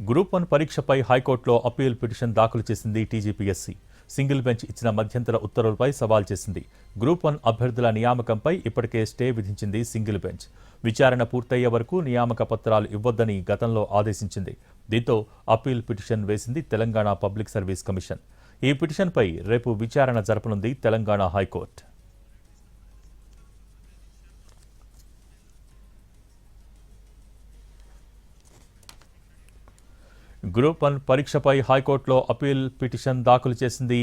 Group 1 పరీక్షపై హైకోర్టులో appeal petition దాఖలు చేసింది టీజీపీఎస్సీ. సింగిల్ బెంచ్ ఇచ్చిన మధ్యంతర ఉత్తర్వులపై సవాల్ చేసింది. గ్రూప్ 1 అభ్యర్థుల నియామకంపై ఇప్పటికే స్టే విధించింది సింగిల్ బెంచ్. విచారణ పూర్తయ్యే వరకు నియామక పత్రాలు ఇవ్వొద్దని గతంలో ఆదేశించింది. దీంతో అప్పీల్ పిటిషన్ వేసింది తెలంగాణ పబ్లిక్ సర్వీస్ కమిషన్. ఈ పిటిషన్పై రేపు విచారణ జరపనుంది తెలంగాణ హైకోర్టు. గ్రూప్ 1 పరీక్షపై హైకోర్టులో అప్పీల్ పిటిషన్ దాఖలు చేసింది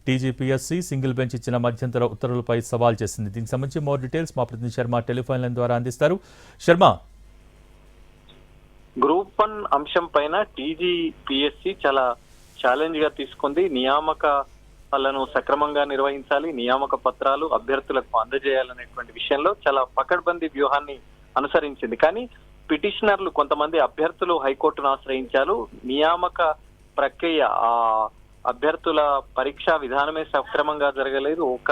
టీజీపీఎస్సీ. సింగిల్ బెంచ్ ఇచ్చిన మధ్యంతర ఉత్తర్వులపై సవాల్ చేసింది. దీనికి సంబంధించి మోర్ డీటెయిల్స్ మా ప్రతినిధి శర్మ టెలిఫోన్ లైన్ ద్వారా అందిస్తారు. శర్మ, గ్రూప్ 1 అంశం పైన టీజీపీఎస్సీ చాలా ఛాలెంజ్ గా తీసుకుంది. నియామకాలను సక్రమంగా నిర్వహించాలి, నియామక పత్రాలు అభ్యర్థులకు అందజేయాలనేటువంటి విషయంలో చాలా పకడ్బందీ వ్యూహాన్ని అనుసరించింది. కానీ పిటిషనర్లు కొంతమంది అభ్యర్థులు హైకోర్టును ఆశ్రయించారు. నియామక ప్రక్రియ అభ్యర్థుల పరీక్షా విధానమే సక్రమంగా జరగలేదు. ఒక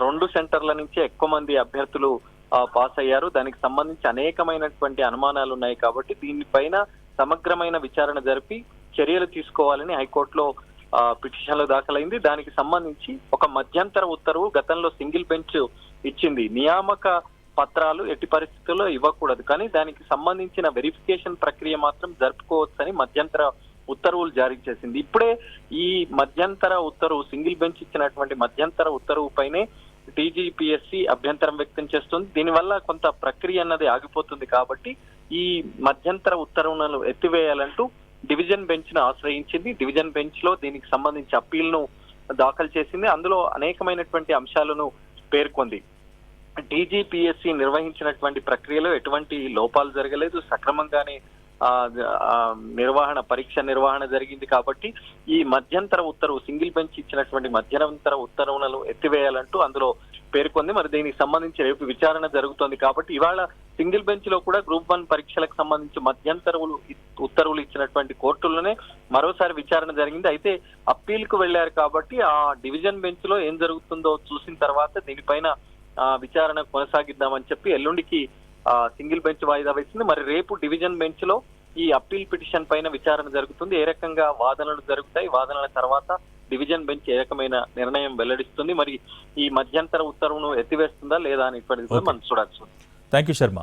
2 సెంటర్ల నుంచి ఎక్కువ మంది అభ్యర్థులు పాస్ అయ్యారు. దానికి సంబంధించి అనేకమైనటువంటి అనుమానాలు ఉన్నాయి. కాబట్టి దీనిపైన సమగ్రమైన విచారణ జరిపి చర్యలు తీసుకోవాలని హైకోర్టులో పిటిషన్లు దాఖలైంది. దానికి సంబంధించి ఒక మధ్యంతర ఉత్తర్వు గతంలో సింగిల్ బెంచ్ ఇచ్చింది. నియామక పత్రాలు ఎట్టి పరిస్థితుల్లో ఇవ్వకూడదు, కానీ దానికి సంబంధించిన వెరిఫికేషన్ ప్రక్రియ మాత్రం జరుపుకోవచ్చని మధ్యంతర ఉత్తర్వులు జారీ చేసింది. ఇప్పుడే ఈ మధ్యంతర ఉత్తర్వు, సింగిల్ బెంచ్ ఇచ్చినటువంటి మధ్యంతర ఉత్తర్వు పైనే టీజీపీఎస్సీ అభ్యంతరం వ్యక్తం చేస్తుంది. దీనివల్ల కొంత ప్రక్రియ అన్నది ఆగిపోతుంది. కాబట్టి ఈ మధ్యంతర ఉత్తర్వులను ఎత్తివేయాలంటూ డివిజన్ బెంచ్ ను ఆశ్రయించింది. డివిజన్ బెంచ్ లో దీనికి సంబంధించి అప్పీల్ ను దాఖలు చేసింది. అందులో అనేకమైనటువంటి అంశాలను పేర్కొంది. టీజీపీఎస్సీ నిర్వహించినటువంటి ప్రక్రియలో ఎటువంటి లోపాలు జరగలేదు, సక్రమంగానే పరీక్ష నిర్వహణ జరిగింది. కాబట్టి ఈ మధ్యంతర ఉత్తర్వు, సింగిల్ బెంచ్ ఇచ్చినటువంటి మధ్యంతర ఉత్తర్వులను ఎత్తివేయాలంటూ అందులో పేర్కొంది. మరి దీనికి సంబంధించి రేపు విచారణ జరుగుతోంది. కాబట్టి ఇవాళ సింగిల్ బెంచ్ లో కూడా గ్రూప్ 1 పరీక్షలకు సంబంధించి ఉత్తర్వులు ఇచ్చినటువంటి కోర్టుల్లోనే మరోసారి విచారణ జరిగింది. అయితే అప్పీల్ కు వెళ్లారు కాబట్టి ఆ డివిజన్ బెంచ్ లో ఏం జరుగుతుందో చూసిన తర్వాత దీనిపైన విచారణ కొనసాగిద్దామని చెప్పి ఎల్లుండికి సింగిల్ బెంచ్ వాయిదా వేసింది. మరి రేపు డివిజన్ బెంచ్ లో ఈ అప్పీల్ పిటిషన్ పైన విచారణ జరుగుతుంది. ఏ రకంగా వాదనలు జరుగుతాయి, వాదనల తర్వాత డివిజన్ బెంచ్ ఏ రకమైన నిర్ణయం వెల్లడిస్తుంది, మరి ఈ మధ్యంతర ఉత్తర్వును ఎత్తివేస్తుందా లేదా అనేటువంటిది మనం చూడాల్సి ఉంది. Thank you Sharma.